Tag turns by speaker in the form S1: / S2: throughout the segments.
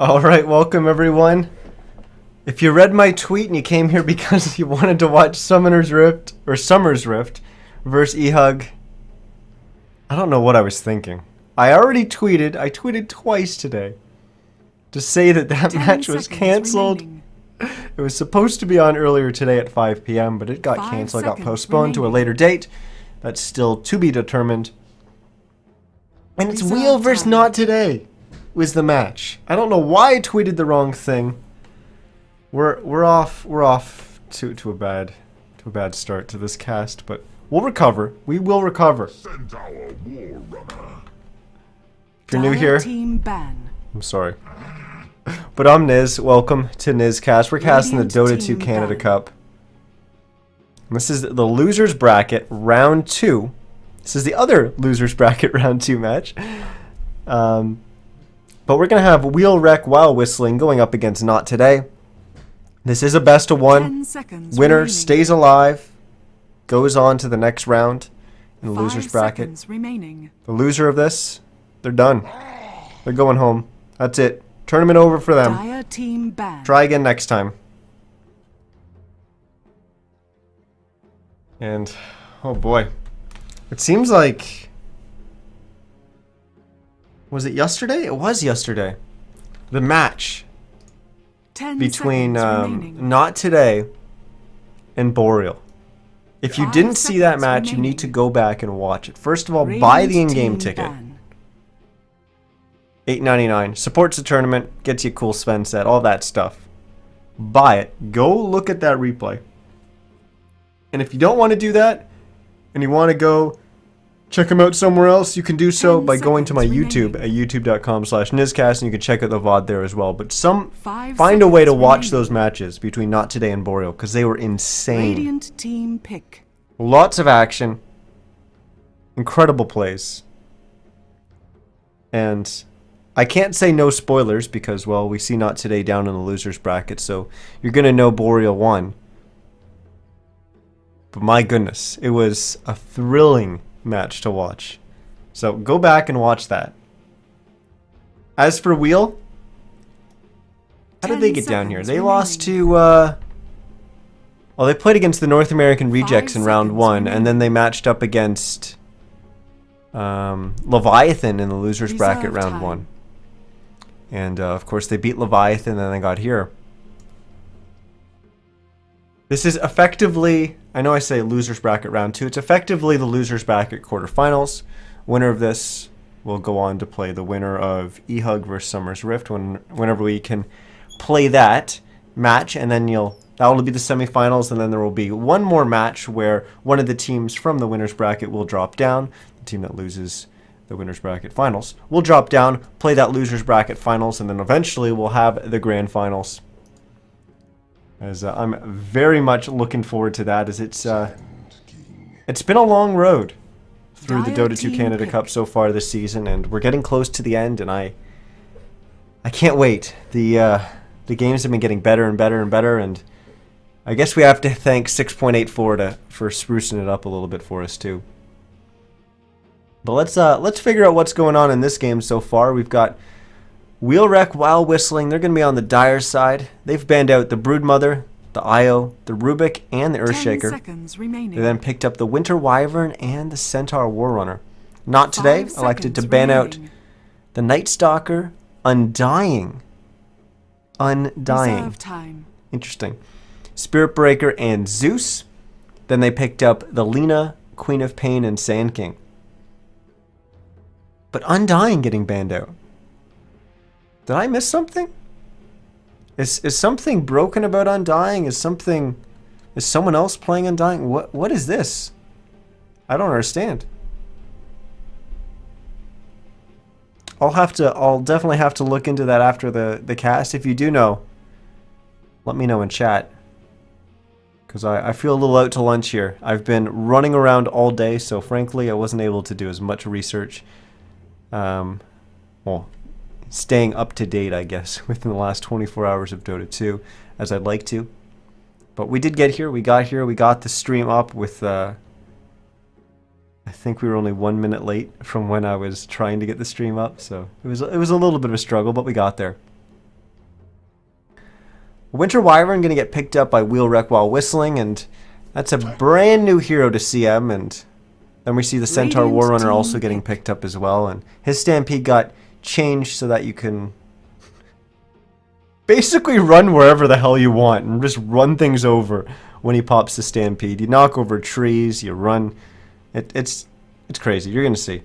S1: Alright, welcome everyone. If you read my tweet and you came here because you wanted to watch Summoner's Rift, or Summer's Rift, versus eHug, I don't know what I was thinking. I tweeted twice today to say that match was cancelled. It was supposed to be on earlier today at 5 p.m., but it got cancelled, got postponed to a later date. That's still to be determined. And it's Wheel versus NoT today was the match. I don't know why I tweeted the wrong thing. We're off to a bad start to this cast, but we'll recover. We will recover. If you're new here, I'm sorry. But I'm Niz. Welcome to NizCast. We're casting the Dota 2 Canada Cup. And this is the losers bracket round 2. This is the other losers bracket round 2 match. But we're going to have Wheel Wreck while whistling going up against NoT today. This is a best of 1. Winner remaining. Stays alive, goes on to the next round in the losers bracket. The loser of this, they're done. They're going home. That's it. Tournament over for them. Try again next time. And, oh boy. It seems like... Was it yesterday? It was yesterday. The match between NoT today and Boreal. If you didn't see that match, you need to go back and watch it. First of all, buy the in-game ticket. $8.99. Supports the tournament, gets you a cool Sven set, all that stuff. Buy it. Go look at that replay. And if you don't want to do that, and you want to go check them out somewhere else, you can do so by going to my YouTube at youtube.com/NizCast, and you can check out the VOD there as well. But find a way to watch those matches between NoT today and Boreal, because they were insane.
S2: Radiant team pick.
S1: Lots of action. Incredible plays. And I can't say no spoilers because, well, we see NoT today down in the losers bracket, so you're going to know Boreal won. But my goodness, it was a thrilling match to watch. So go back and watch that. As for Wheel, how did they get down here? They lost to, well, they played against the North American Rejects in round 1, and then they matched up against Leviathan in the losers bracket round 1. And, of course, they beat Leviathan, and then they got here. This is effectively, I know I say losers bracket round 2, it's effectively the losers bracket quarterfinals. Winner of this will go on to play the winner of eHug versus Summer's Rift whenever we can play that match, and then that will be the semifinals, and then there will be one more match where one of the teams from the winners bracket will drop down. The team that loses the winners bracket finals will drop down, play that losers bracket finals, and then eventually we'll have the grand finals. As I'm very much looking forward to that, as it's been a long road through the Dota 2 Canada Cup so far this season, and we're getting close to the end, and I can't wait. The games have been getting better and better and better, and I guess we have to thank 6.84 for sprucing it up a little bit for us too. But let's figure out what's going on in this game so far. We've got Wheel Wreck while whistling. They're going to be on the Dire side. They've banned out the Broodmother, the Io, the Rubik, and the Earthshaker. They then picked up the Winter Wyvern and the Centaur Warrunner. NoT today elected to ban out the Night Stalker, Undying. Interesting. Spirit Breaker and Zeus. Then they picked up the Lina, Queen of Pain, and Sand King. But Undying getting banned out. Did I miss something? Is something broken about Undying? Is someone else playing Undying? What is this? I don't understand. I'll definitely have to look into that after the cast. If you do know, let me know in chat. Because I feel a little out to lunch here. I've been running around all day, so frankly I wasn't able to do as much research. Well, staying up to date, I guess, within the last 24 hours of Dota 2 as I'd like to. But we did get here. We got the stream up with, I think we were only 1 minute late from when I was trying to get the stream up. So it was a little bit of a struggle, but we got there. Winter Wyvern going to get picked up by Wheelwreck while whistling, and that's a brand new hero to CM. And then we see the Centaur Warrunner also getting picked up as well, and his Stampede got changed so that you can basically run wherever the hell you want and just run things over when he pops the Stampede. You knock over trees, you run. It's crazy. You're going to see.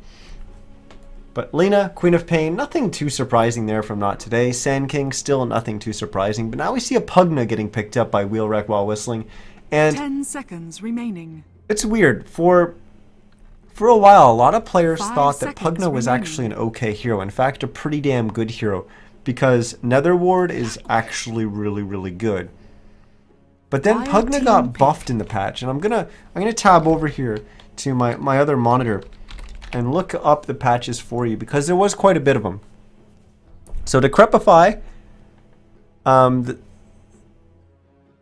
S1: But Lena, Queen of Pain, nothing too surprising there from Not Today. Sand King, still nothing too surprising. But now we see a Pugna getting picked up by Wheelwreck while whistling. And
S2: 10 seconds remaining.
S1: It's weird. For a while, a lot of players thought that Pugna was actually an okay hero. In fact, a pretty damn good hero. Because Nether Ward is actually really, really good. But then Pugna got buffed in the patch. And I'm gonna tab over here to my other monitor and look up the patches for you, because there was quite a bit of them. So Decrepify, it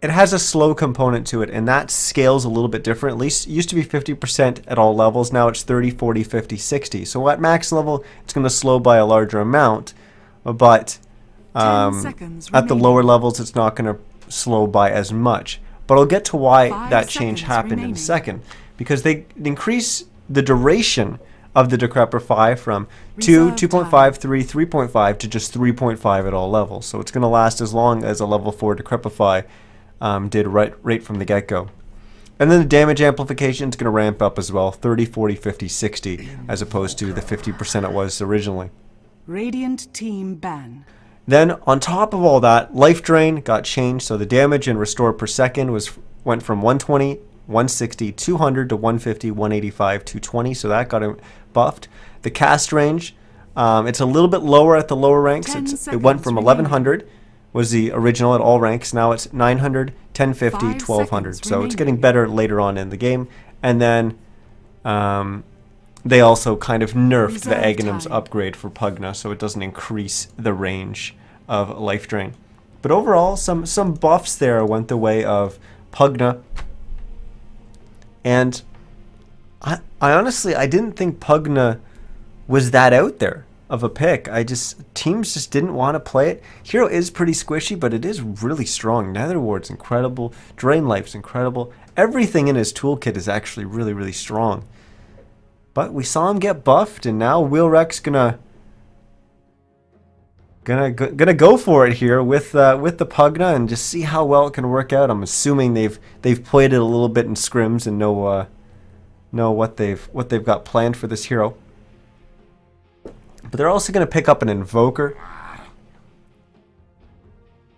S1: has a slow component to it, and that scales a little bit different. At least it used to be 50% at all levels. Now it's 30, 40, 50, 60. So at max level, it's going to slow by a larger amount. But at the lower levels, it's not going to slow by as much. But I'll get to why that change happened in a second. Because they increase the duration of the Decrepify from 2, 2.5, 3, 3.5 to just 3.5 at all levels. So it's going to last as long as a level 4 Decrepify did right from the get-go. And then the damage amplification is going to ramp up as well, 30, 40, 50, 60, as opposed to the 50% it was originally.
S2: Radiant team ban.
S1: Then on top of all that, life drain got changed, so the damage and restore per second went from 120, 160, 200 to 150, 185, 220, so that got buffed. The cast range, it's a little bit lower at the lower ranks. It went from 1100, was the original at all ranks. Now it's 900, 1050, 1200. So it's getting better later on in the game. And then they also kind of nerfed the Aghanim's upgrade for Pugna, so it doesn't increase the range of life drain. But overall, some buffs there went the way of Pugna. And I honestly, I didn't think Pugna was that out there of a pick. Teams just didn't want to play it. Hero is pretty squishy, but it is really strong. Nether Ward's incredible. Drain Life's incredible. Everything in his toolkit is actually really, really strong. But we saw him get buffed, and now Wheelwreck's gonna go for it here with the Pugna and just see how well it can work out. I'm assuming they've played it a little bit in scrims and know what they've got planned for this hero. But they're also going to pick up an Invoker.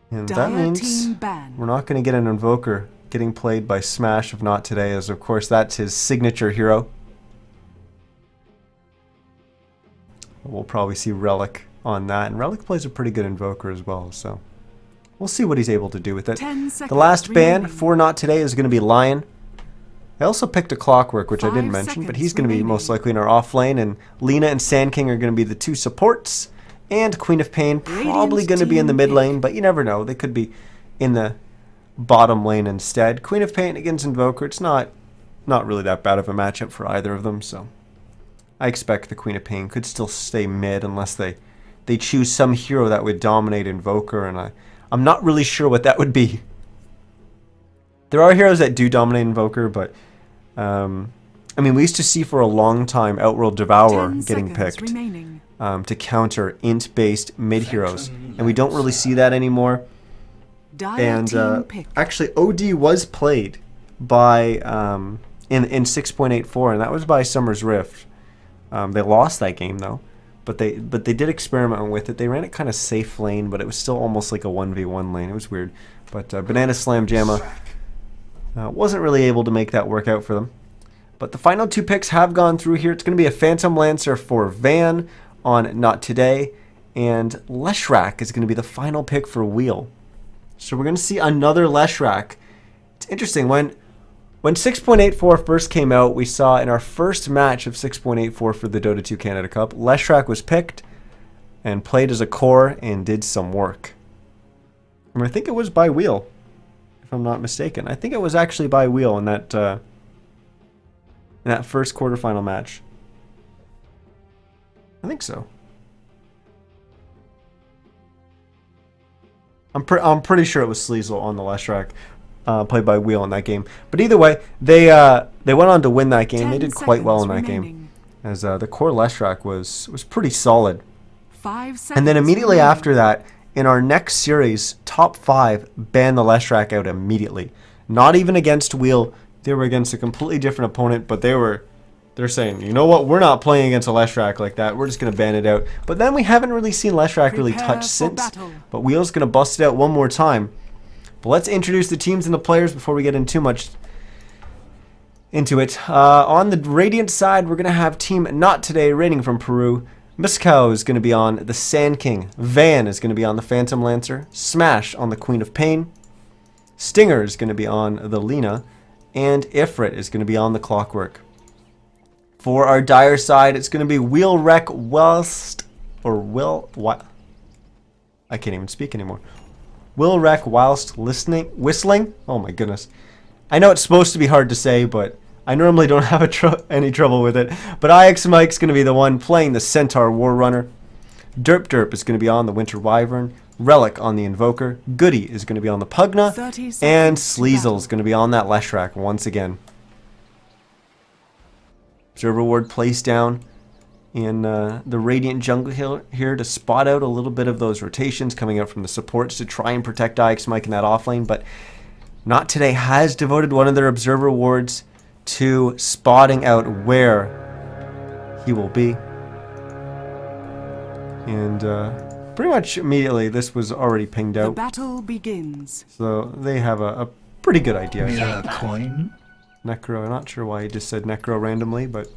S1: And that means we're not going to get an Invoker getting played by Smash of Not Today, as of course that's his signature hero. We'll probably see Relic on that, and Relic plays a pretty good Invoker as well, so we'll see what he's able to do with it. The last ban for Not Today is going to be Lion. I also picked a Clockwork, which I didn't mention, but he's going to be most likely in our off lane, and Lena and Sand King are going to be the two supports, and Queen of Pain probably going to be in the mid lane, but you never know. They could be in the bottom lane instead. Queen of Pain against Invoker, it's not really that bad of a matchup for either of them, so I expect the Queen of Pain could still stay mid unless they choose some hero that would dominate Invoker, and I'm not really sure what that would be. There are heroes that do dominate Invoker, but I mean, we used to see for a long time Outworld Devourer getting picked to counter int-based mid heroes, and we don't really see that anymore. And actually, OD was played by in 6.84, and that was by Summer's Rift. They lost that game though, but they did experiment with it. They ran it kind of safe lane, but it was still almost like a 1v1 lane. It was weird. But Banana Slam Jamma wasn't really able to make that work out for them. But the final two picks have gone through here. It's going to be a Phantom Lancer for Van on Not Today, and Leshrac is going to be the final pick for Wheel. So we're going to see another Leshrac. It's interesting. When 6.84 first came out, we saw in our first match of 6.84 for the Dota 2 Canada Cup, Leshrac was picked and played as a core and did some work. And I think it was by Wheel, if I'm not mistaken. I think it was actually by Wheel in that first quarterfinal match. I think so. I'm pretty sure it was Sleazel on the Leshrac, played by Wheel in that game. But either way, they went on to win that game. They did quite well in that game, as the core Leshrac was pretty solid.
S2: 5 seconds
S1: And then immediately
S2: remaining.
S1: after that, in our next series, top 5 banned the Leshrac out immediately. Not even against Wheel. They were against a completely different opponent, but they're saying, you know what, we're not playing against a Leshrac like that. We're just going to ban it out. But then we haven't really seen Leshrac really
S2: Prepare
S1: touch
S2: for
S1: since.
S2: battle.
S1: But Wheel's going to bust it out one more time. But let's introduce the teams and the players before we get in too much into it. On the Radiant side, we're going to have Team NoT today, raiding from Peru. Miskow is going to be on the Sand King. Van is going to be on the Phantom Lancer. Smash on the Queen of Pain. Stinger is going to be on the Lina. And Ifrit is going to be on the Clockwork. For our Dire side, it's going to be Wheelwreck whilst... Or Will... What? I can't even speak anymore. Wheelwreck whilst whistling? Oh my goodness. I know it's supposed to be hard to say, but I normally don't have any trouble with it. But IXMike's going to be the one playing the Centaur Warrunner. Derp is going to be on the Winter Wyvern. Relic on the Invoker. Goody is going to be on the Pugna.
S2: 30 seconds
S1: And
S2: to
S1: Sleazel
S2: battle.
S1: is going to be on that Leshrac once again. Observer Ward placed down in the Radiant jungle here to spot out a little bit of those rotations coming out from the supports to try and protect IXMike in that offlane. But NoT today has devoted one of their Observer Wards to spotting out where he will be. And pretty much immediately this was already pinged
S2: The
S1: out.
S2: battle begins.
S1: So they have a pretty good idea. I think.
S3: A coin?
S1: Necro, I'm not sure why he just said Necro randomly, but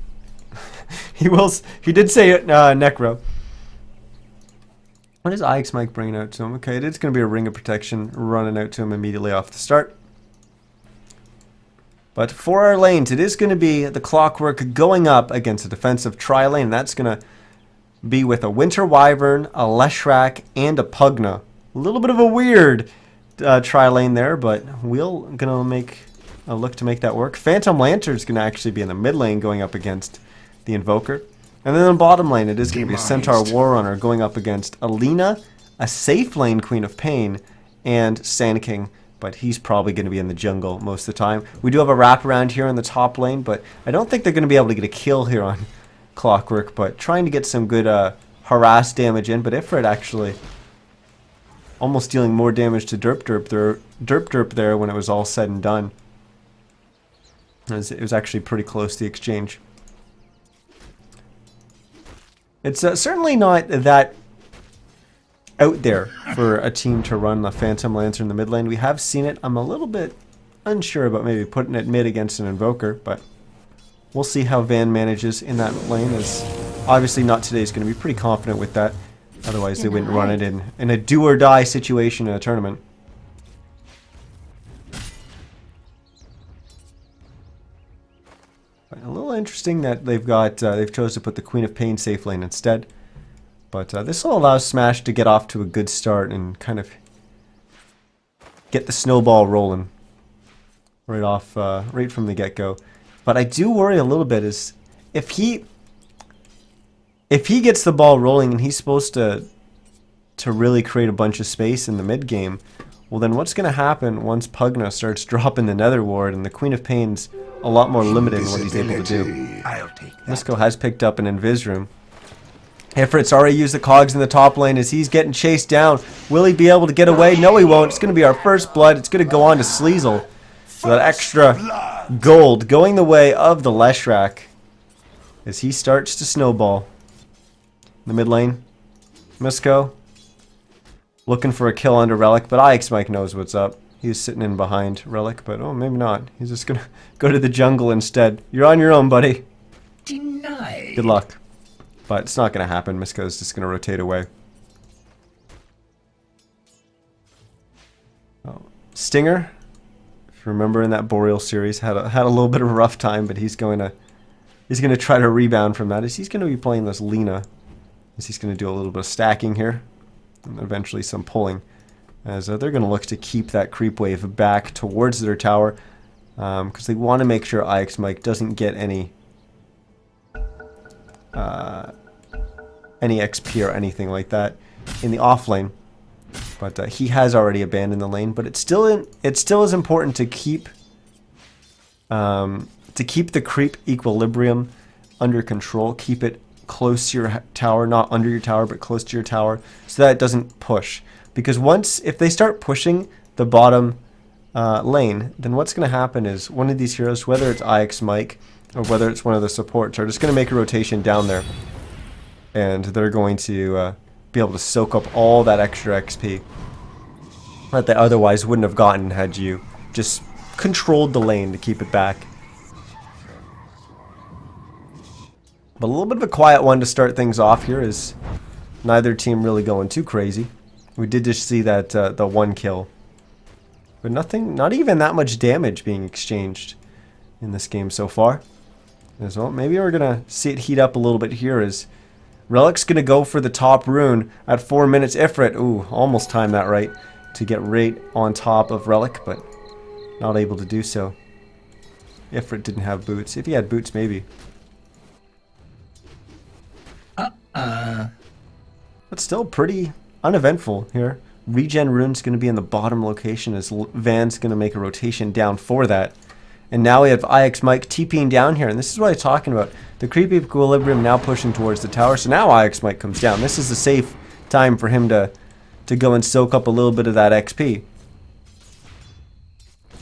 S1: he did say it, Necro. What is IXMike bringing out to him? Okay, it's going to be a Ring of Protection running out to him immediately off the start. But for our lanes, it is going to be the Clockwork going up against a defensive tri-lane. That's going to be with a Winter Wyvern, a Leshrac, and a Pugna. A little bit of a weird tri-lane there, but we're going to make a look to make that work. Phantom Lantern is going to actually be in the mid lane going up against the Invoker. And then in the bottom lane, it is going to be a Centaur Warrunner going up against Alina, a safe lane Queen of Pain, and Sand King. But he's probably going to be in the jungle most of the time. We do have a wraparound here in the top lane, but I don't think they're going to be able to get a kill here on Clockwork. But trying to get some good harass damage in. But Ifrit actually almost dealing more damage to Derp there when it was all said and done. It was actually pretty close, the exchange. It's certainly not that out there for a team to run the Phantom Lancer in the mid lane. We have seen it. I'm a little bit unsure about maybe putting it mid against an Invoker, but we'll see how Van manages in that lane. As obviously NoT today is going to be pretty confident with that. Otherwise they wouldn't run it in a do or die situation in a tournament. A little interesting that they've chosen to put the Queen of Pain safe lane instead. But this will allow Smash to get off to a good start and kind of get the snowball rolling right from the get-go. But I do worry a little bit is if he gets the ball rolling and he's supposed to really create a bunch of space in the mid game, well then what's going to happen once Pugna starts dropping the Nether Ward and the Queen of Pain's a lot more limited in what he's able to do.
S3: I'll take that.
S1: Misko has picked up an Invis Room. Ifrit's already used the cogs in the top lane as he's getting chased down. Will he be able to get away? No, he won't. It's going to be our first blood. It's going to go on to Sleazel. So that extra gold going the way of the Leshrac as he starts to snowball. In the mid lane, Misko looking for a kill under Relic, but IXMike knows what's up. He's sitting in behind Relic, but oh, maybe not. He's just going to go to the jungle instead. You're on your own, buddy.
S3: Denied.
S1: Good luck. But it's not going to happen. Misko's just going to rotate away. Oh. Stinger, if you remember in that Boreal series, had a little bit of a rough time, but he's going to try to rebound from that. He's going to be playing this Lina. As he's going to do a little bit of stacking here, and eventually some pulling. As they're going to look to keep that creep wave back towards their tower, because they want to make sure IXMike doesn't get any XP or anything like that in the off lane. But he has already abandoned the lane. But it still is important to keep the creep equilibrium under control. Keep it close to your tower, not under your tower, but close to your tower, so that it doesn't push. Because if they start pushing the bottom lane, then what's going to happen is one of these heroes, whether it's IX Mike or whether it's one of the supports, are just going to make a rotation down there, and they're going to be able to soak up all that extra XP that they otherwise wouldn't have gotten had you just controlled the lane to keep it back. But a little bit of a quiet one to start things off here, is neither team really going too crazy. We did just see that the 1 kill, but not even that much damage being exchanged in this game so far. As well, maybe we're gonna see it heat up a little bit here. As Relic's gonna go for the top rune at 4 minutes. Ifrit, ooh, almost timed that right to get right on top of Relic, but not able to do so. Ifrit didn't have boots. If he had boots, maybe. But still pretty uneventful here. Regen rune's going to be in the bottom location, as Van's going to make a rotation down for that. And now we have IX Mike TPing down here, and this is what I'm talking about. The creep equilibrium now pushing towards the tower, so now IX Mike comes down. This is a safe time for him to go and soak up a little bit of that XP.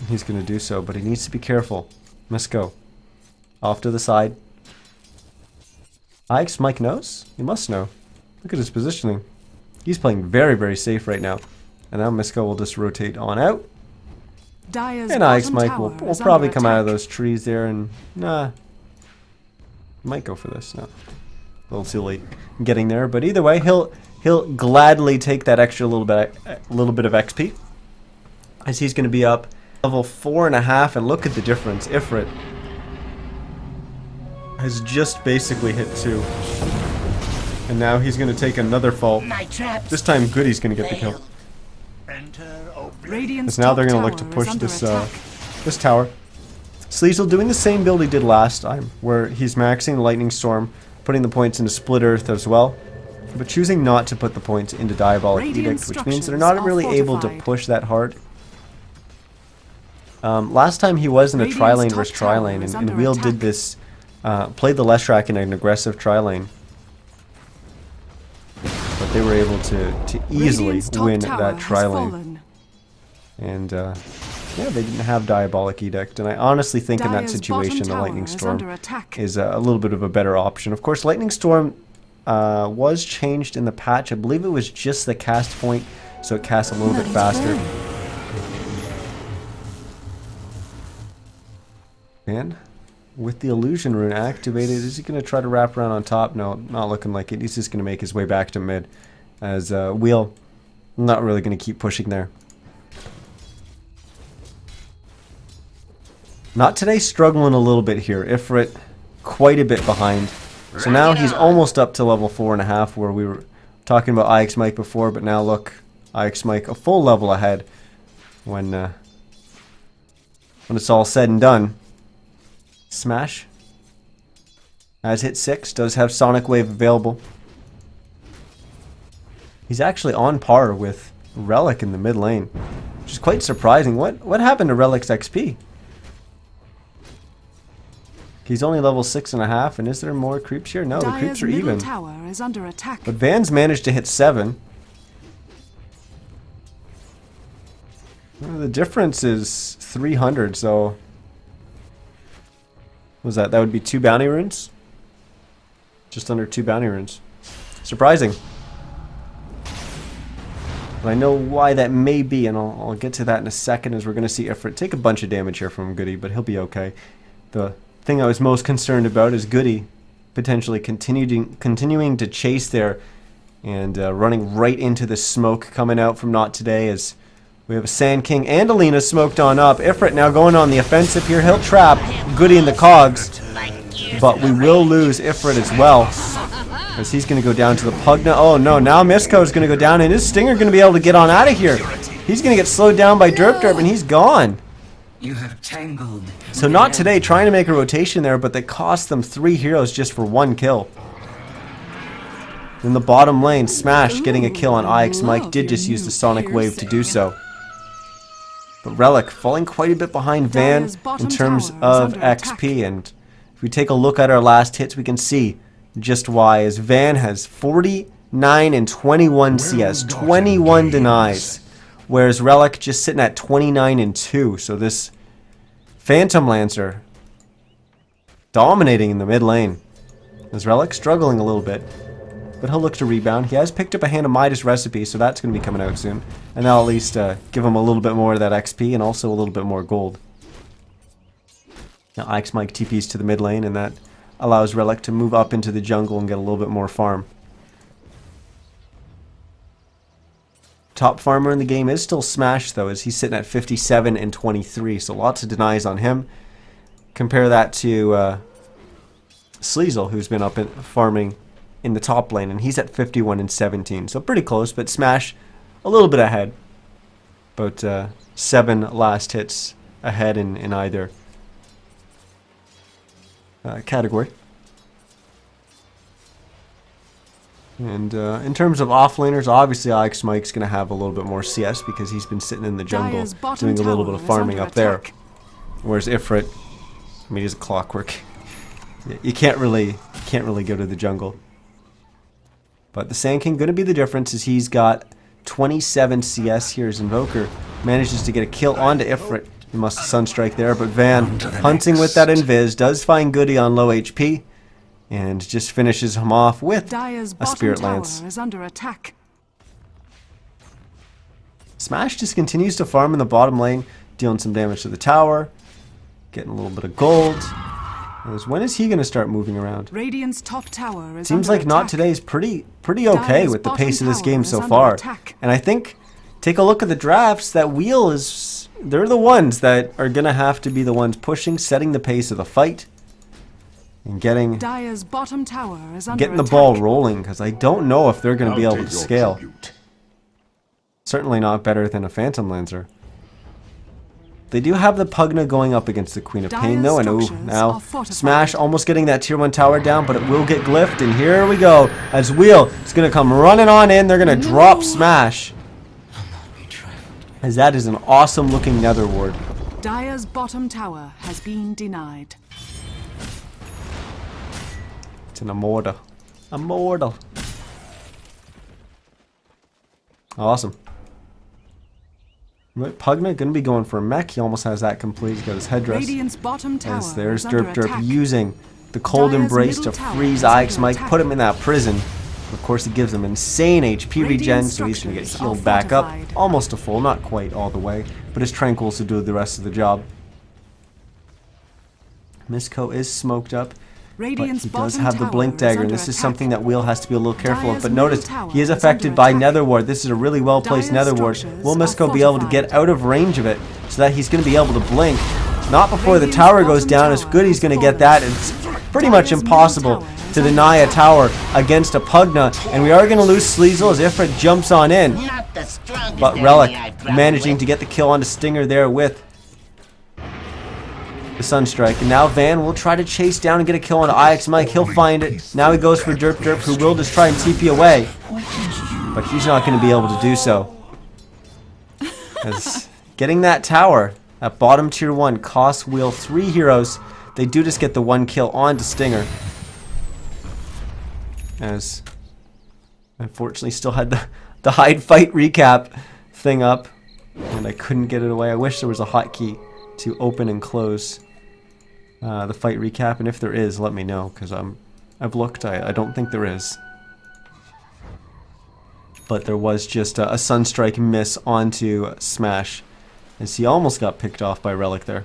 S1: He's going to do so, but he needs to be careful. Let's go. Off to the side. IX Mike knows? He must know. Look at his positioning. He's playing very, very safe right now. And now Misko will just rotate on out.
S2: Dire's
S1: And IX Mike will
S2: tower is
S1: probably
S2: under
S1: come out of
S2: attack.
S1: those trees there and... Nah. Might go for this. No. A little too late getting there. But either way, he'll gladly take that extra little bit of XP. As he's going to be up level 4.5. And look at the difference. Ifrit has just basically hit 2. And now he's going to take another fall. This time Goody's going to get the kill.
S2: Radiant's
S1: Because now they're going to
S2: top
S1: look to
S2: tower
S1: push
S2: is under
S1: this
S2: attack.
S1: this tower. Sleazel doing the same build he did last time, where he's maxing the Lightning Storm, putting the points into Split Earth as well, but choosing not to put the points into Diabolic
S2: Radiant
S1: Edict, which means they're
S2: structures
S1: not
S2: are
S1: really able to
S2: fortified.
S1: push that hard. Last time he was in a
S2: Radiant's
S1: tri-lane
S2: top
S1: versus
S2: tower
S1: tri-lane,
S2: is
S1: and
S2: under
S1: Wheel
S2: attack.
S1: did this, played the Leshrac in an aggressive tri-lane. But they were able to easily
S2: Radiant's top
S1: win
S2: tower
S1: that
S2: has
S1: tri-lane.
S2: fallen.
S1: And yeah, they didn't have Diabolic Edict, and I honestly think in that
S2: Dire's
S1: situation
S2: bottom
S1: the Lightning
S2: tower is
S1: Storm
S2: under attack.
S1: is a little bit of a better option. Of course, Lightning Storm was changed in the patch. I believe it was just the cast point, so it casts a little bit faster. And with the Illusion Rune activated, is he going to try to wrap around on top? No, not looking like it. He's just going to make his way back to mid, as Wheel not really going to keep pushing there. Not today, struggling a little bit here. Ifrit quite a bit behind. So now he's almost up to level 4.5, where we were talking about IX Mike before, but now look, IX Mike a full level ahead when it's all said and done. Smash has hit 6, does have Sonic Wave available. He's actually on par with Relic in the mid lane, which is quite surprising. What happened to Relic's XP? He's only level 6.5, and is there more creeps here? No, the creeps
S2: Dire's
S1: are
S2: middle
S1: even.
S2: tower is under attack.
S1: But Van's managed to hit 7. Well, the difference is 300, so... What was that? That would be 2 bounty runes? Just under 2 bounty runes. Surprising. But I know why that may be, and I'll get to that in a second, as we're going to see Ifrit take a bunch of damage here from Goody, but he'll be okay. The thing I was most concerned about is Goody potentially continuing to chase there and running right into the smoke coming out from NoT today, as we have a Sand King and Alina smoked on up. Ifrit now going on the offensive here. He'll trap Goody in the cogs, but we will lose Ifrit as well, as he's going to go down to the Pugna. Oh no, now Misko is going to go down, and his Stinger going to be able to get on out of here. He's going to get slowed down by Derp, and he's gone.
S3: You have tangled.
S1: So NoT today trying to make a rotation there, but they cost them 3 heroes just for 1 kill. In the bottom lane, Smash getting a kill on IX Mike did just use the Sonic Wave to do so. But Relic falling quite a bit behind Van in terms of XP, and if we take a look at our last hits, we can see just why, as Van has 49 and 21 CS, 21 denies, whereas Relic just sitting at 29 and 2. So this Phantom Lancer dominating in the mid lane. As Relic struggling a little bit, but he'll look to rebound. He has picked up a hand of Midas recipe, so that's going to be coming out soon. And that'll at least give him a little bit more of that XP and also a little bit more gold. Now IX Mike TPs to the mid lane, and that allows Relic to move up into the jungle and get a little bit more farm. Top farmer in the game is still Smash, though, as he's sitting at 57 and 23, so lots of denies on him. Compare that to Sleazel, who's been up farming in the top lane, and he's at 51 and 17, so pretty close, but Smash a little bit ahead. But 7 last hits ahead in either category. And in terms of offlaners, obviously IX Mike's going to have a little bit more CS because he's been sitting in the jungle doing a little bit of farming up there. Whereas Ifrit, I mean, he's a clockwork. You can't really go to the jungle. But the Sand King going to be the difference, as he's got 27 CS here as Invoker manages to get a kill onto Ifrit. He must have Sunstrike there, but Van hunting with that Invis does find Goody on low HP and just finishes him off with a Spirit Lance.
S2: Is under attack.
S1: Smash just continues to farm in the bottom lane, dealing some damage to the tower, getting a little bit of gold. When is he going to start moving around?
S2: Radiant's top tower is
S1: Seems
S2: under
S1: like NoT
S2: attack.
S1: today is pretty okay with the pace of this game so far. And I think, take a look at the drafts, that Wheel is, they're the ones that are going to have to be the ones pushing, setting the pace of the fight, and getting
S2: Dire's bottom tower is under
S1: getting the
S2: attack.
S1: ball rolling, because I don't know if they're going to be able to scale. Certainly not better than a Phantom Lancer. They do have the Pugna going up against the Queen of Pain, though, and now Smash almost getting that tier 1 tower down, but it will get glyphed, and here we go, as Wheel is going to come running on in. They're going to drop Smash, as that is an awesome looking Nether Ward.
S2: Dire's bottom tower has been denied.
S1: It's an Immortal. Immortal. Awesome. Pugna going to be going for a mech. He almost has that complete. He's got his headdress.
S2: Radiant's bottom tower
S1: As there's
S2: is under
S1: Derp
S2: attack.
S1: using the Cold
S2: Dire's
S1: Embrace to
S2: middle tower
S1: freeze
S2: is
S1: IX
S2: under
S1: Mike,
S2: attack.
S1: put him in that prison. Of course, it gives him insane HP regen, so he's going to get
S2: structures
S1: healed
S2: are
S1: back up.
S2: fortified.
S1: Almost to full, not quite all the way, but his Tranquils to do the rest of the job. Misco is smoked up, but
S2: Radiant's
S1: he does
S2: bottom
S1: have the
S2: tower
S1: Blink
S2: is
S1: Dagger, and
S2: under
S1: this is
S2: attack.
S1: something that Wheel has to be a little careful of.
S2: Dire's
S1: But
S2: middle
S1: notice,
S2: tower
S1: he is
S2: is
S1: affected
S2: under
S1: by
S2: attack.
S1: Nether Ward. This is a really well placed
S2: Dire's
S1: Nether Ward.
S2: structures
S1: Will
S2: are
S1: Misco be able to
S2: fortified.
S1: get out of range of it so that he's going to be able to blink? Not before the tower goes down, as Goody's going to get that. It's pretty much impossible to deny a tower against a Pugna, and we are going to lose Sleazel as Ifrit jumps on in. But Relic managing to get the kill onto Stinger there with the Sunstrike. And now Van will try to chase down and get a kill on IX Mike. He'll find it. Now he goes for Derp, who will just try and TP away. But he's not going to be able to do so. As getting that tower at bottom tier 1 costs Wheel 3 heroes. They do just get the 1 kill onto Stinger. As unfortunately still had the hide fight recap thing up, and I couldn't get it away. I wish there was a hotkey to open and close the fight recap, and if there is, let me know, because I've looked. I don't think there is, but there was just a Sunstrike miss onto Smash, as he almost got picked off by Relic there.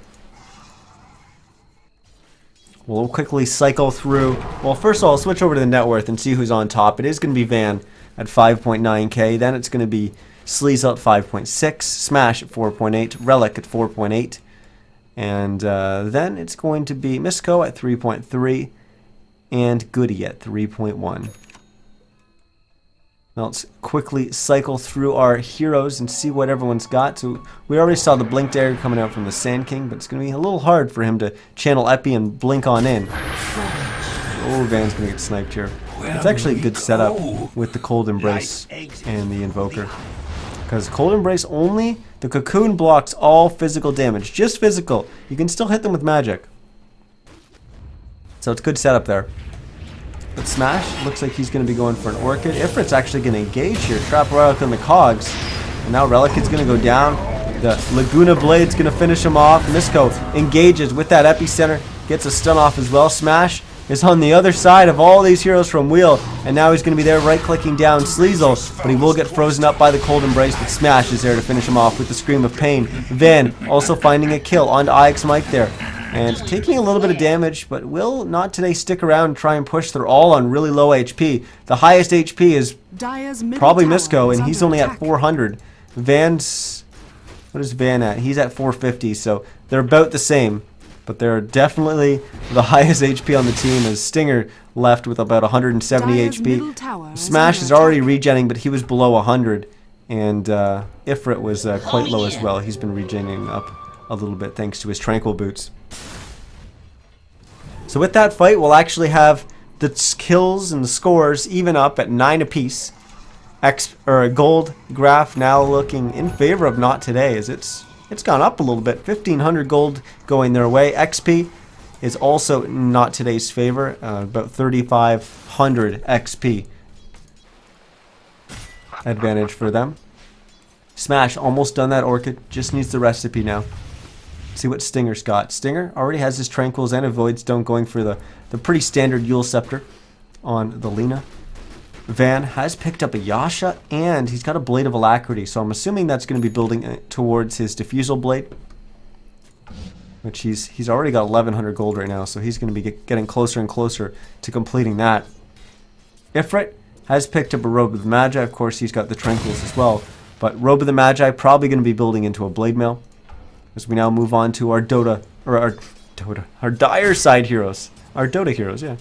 S1: We'll quickly cycle through. Well, first of all, I'll switch over to the net worth and see who's on top. It is going to be Van at 5.9k. Then it's going to be Sleazel at 5.6, Smash at 4.8, Relic at 4.8, and then it's going to be Misco at 3.3, and Goody at 3.1. Now let's quickly cycle through our heroes and see what everyone's got. So we already saw the Blink Dagger coming out from the Sand King, but it's going to be a little hard for him to channel Epi and blink on in. Oh, Van's going to get sniped here. It's actually a good setup with the Cold Embrace and the Invoker. Because Cold Embrace only, the Cocoon blocks all physical damage. Just physical. You can still hit them with magic. So it's good setup there. But Smash looks like he's going to be going for an Orchid. Ifrit's actually going to engage here. Trap Relic on the Cogs. And now Relic is going to go down. The Laguna Blade's going to finish him off. Misko engages with that Epicenter. Gets a stun off as well. Smash is on the other side of all these heroes from Wheel. And now he's going to be there right-clicking down Sleazel. But he will get frozen up by the Cold Embrace. But Smash is there to finish him off with the Scream of Pain. Van also finding a kill onto IX Mike there. And taking a little bit of damage, but will not today stick around and try and push. They're all on really low HP. The highest HP is probably Misko, and he's only at 400. Van's... What is Van at? He's at 450, so they're about the same. But they're definitely the highest HP on the team, as Stinger left with about 170 HP. Smash is already regenning, but he was below 100. And Ifrit was quite low as well. He's been regenning up a little bit thanks to his Tranquil Boots. So with that fight, we'll actually have the kills and the scores even up at 9 apiece. Gold graph now looking in favor of NoT today, as it's gone up a little bit. 1,500 gold going their way. XP is also NoT today's favor, about 3,500 XP advantage for them. Smash almost done that Orchid, just needs the recipe now. See what Stinger's got. Stinger already has his Tranquils and a Void Stone going for the pretty standard Yule Scepter on the Lina. Van has picked up a Yasha, and he's got a Blade of Alacrity, so I'm assuming that's going to be building towards his Diffusal Blade, which he's already got 1,100 gold right now, so he's going to be getting closer and closer to completing that. Ifrit has picked up a Robe of the Magi. Of course, he's got the Tranquils as well, but Robe of the Magi probably going to be building into a Blade Mail. As we now move on to our our dire side heroes. Our Dota heroes, yeah.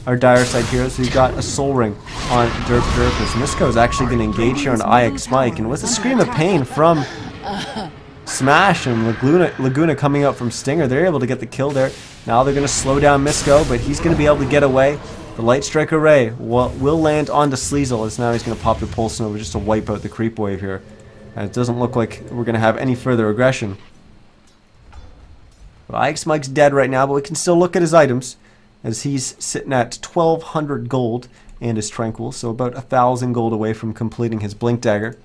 S1: Our dire side heroes. We've got a Soul Ring on Derp Derp, as Misko is actually going to engage here on IX Mike. And with a Scream of Pain from Smash and Laguna coming up from Stinger, they're able to get the kill there. Now they're going to slow down Misko, but he's going to be able to get away. The Light Strike Array will land onto Sleazel, as now he's going to pop the Pulse Nova just to wipe out the creep wave here. And it doesn't look like we're going to have any further aggression. But IX Mike's dead right now, but we can still look at his items, as he's sitting at 1,200 gold and his Tranquil, so about 1,000 gold away from completing his Blink Dagger.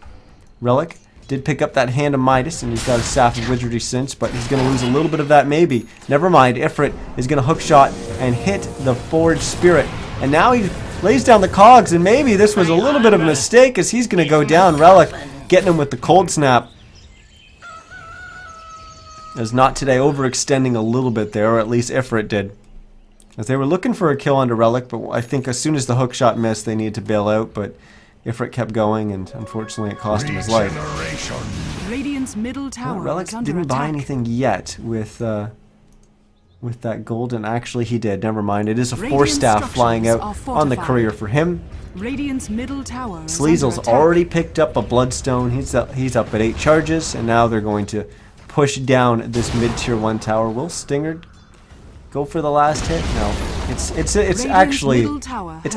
S1: Relic did pick up that Hand of Midas, and he's got a Staff of Wizardry since, but he's going to lose a little bit of that maybe. Never mind, Ifrit is going to hookshot and hit the Forged Spirit. And now he lays down the Cogs, and maybe this was a little bit of a mistake, as he's going to go down. Relic getting him with the Cold Snap. As NoT today overextending a little bit there, or at least Ifrit did. As they were looking for a kill onto Relic, but I think as soon as the hook shot missed, they needed to bail out, but Ifrit kept going, and unfortunately it cost him his life.
S2: Radiant's middle tower
S1: Relic
S2: is under
S1: didn't buy
S2: attack.
S1: anything yet with that gold, and actually he did. Never mind, it is a Force Staff flying out on the courier for him.
S2: Radiant's middle tower is
S1: Sleazel's
S2: under attack.
S1: already picked up a Bloodstone. He's up at 8 charges, and now they're going to push down this mid-tier 1 tower. Will Stinger go for the last hit? No. It's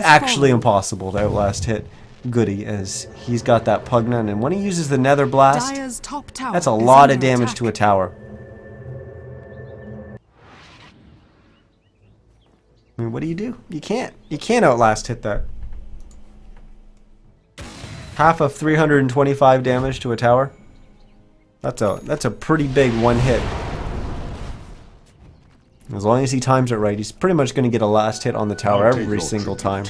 S1: actually impossible to outlast hit Goody, as he's got that Pugna, and when he uses the Nether Blast,
S2: Dire's top tower
S1: that's a
S2: is
S1: lot of
S2: under
S1: damage
S2: attack.
S1: to a tower. I mean, what do? You can't outlast hit that. Half of 325 damage to a tower. That's a pretty big one hit. As long as he times it right, he's pretty much going to get a last hit on the tower every single time.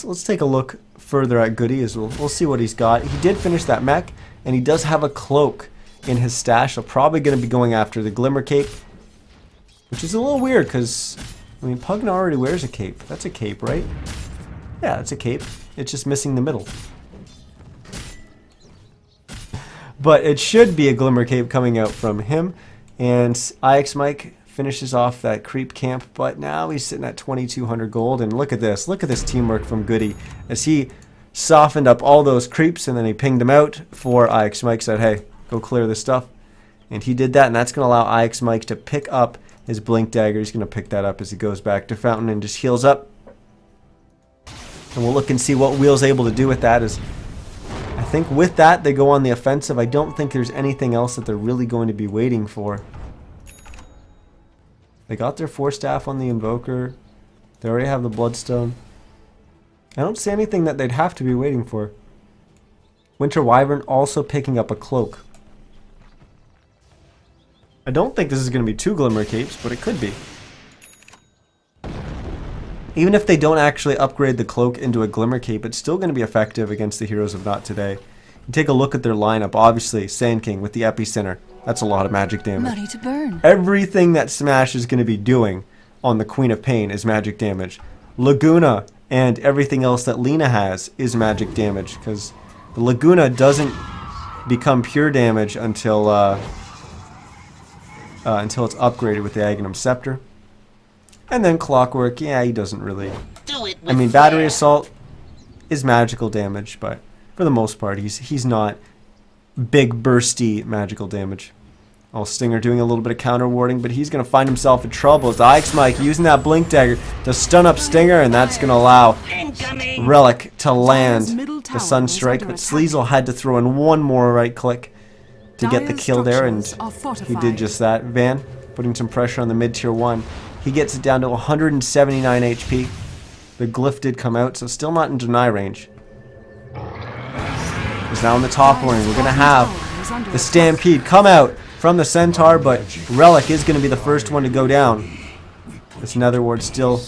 S1: Let's take a look further at Goody, as we'll see what he's got. He did finish that mech, and he does have a cloak in his stash. So probably going to be going after the Glimmer Cape, which is a little weird because, I mean, Pugna already wears a cape. That's a cape, right? Yeah, it's a cape. It's just missing the middle. But it should be a Glimmer Cape coming out from him. And IX Mike finishes off that creep camp, but now he's sitting at 2,200 gold. And look at this teamwork from Goody, as he softened up all those creeps, and then he pinged them out for IX Mike, said, hey, go clear this stuff. And he did that, and that's going to allow IX Mike to pick up his Blink Dagger. He's going to pick that up as he goes back to Fountain and just heals up. And we'll look and see what Wheel's able to do with that. I think with that, they go on the offensive. I don't think there's anything else that they're really going to be waiting for. They got their Force Staff on the Invoker. They already have the Bloodstone. I don't see anything that they'd have to be waiting for. Winter Wyvern also picking up a Cloak. I don't think this is going to be 2 Glimmer Capes, but it could be. Even if they don't actually upgrade the Cloak into a Glimmer Cape, it's still going to be effective against the heroes of NoT today. You take a look at their lineup. Obviously, Sand King with the Epicenter. That's a lot of magic damage.
S2: Money to burn.
S1: Everything that Smash is going to be doing on the Queen of Pain is magic damage. Laguna and everything else that Lina has is magic damage, because the Laguna doesn't become pure damage until it's upgraded with the Aghanim Scepter. And then Clockwork, yeah, he doesn't really... I mean, Battery Assault is magical damage, but for the most part, he's not big, bursty magical damage. Oh, Stinger doing a little bit of counter warding, but he's going to find himself in trouble. It's Ix Mike using that Blink Dagger to stun up Stinger, and that's going to allow Relic to land the Sunstrike. But Sleazel had to throw in one more right click to get the kill there, and he did just that. Van putting some pressure on the mid-tier 1. He gets it down to 179 HP. The glyph did come out, so still not in deny range. He's now in the top lane. We're going to have the Stampede come out from the Centaur, but Relic is going to be the first one to go down. This Nether Ward still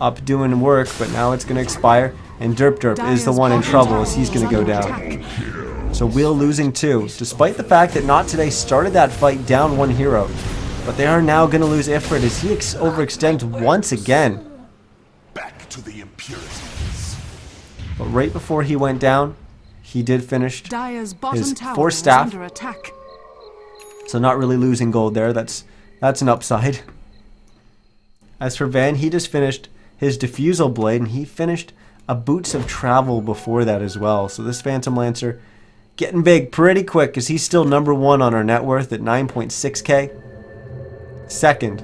S1: up doing work, but now it's going to expire, and Derp Derp is the one in trouble as he's going to go down. So Wheel losing 2, despite the fact that NoT today started that fight down 1 hero. But they are now going to lose Ifrit as he overextends once again.
S4: Back to the impurities.
S1: But right before he went down, he did finish
S2: Dire's bottom
S1: his
S2: tower
S1: Force
S2: is
S1: Staff.
S2: under attack.
S1: So not really losing gold there. That's an upside. As for Van, he just finished his Diffusal Blade, and he finished a Boots of Travel before that as well. So this Phantom Lancer getting big pretty quick, because he's still number 1 on our net worth at 9.6k. Second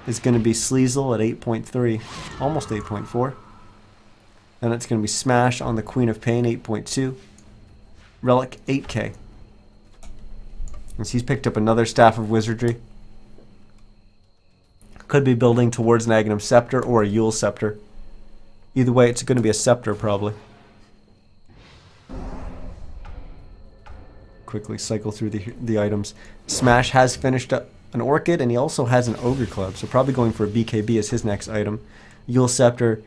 S1: is going to be Sleazel at 8.3, almost 8.4. Then it's going to be Smash on the Queen of Pain, 8.2. Relic, 8k. As he's picked up another Staff of Wizardry. Could be building towards an Aghanim Scepter or a Yule Scepter. Either way, it's going to be a Scepter probably. Quickly cycle through the items. Smash has finished up an Orchid, and he also has an Ogre Club, so probably going for a BKB as his next item. Yule Scepter,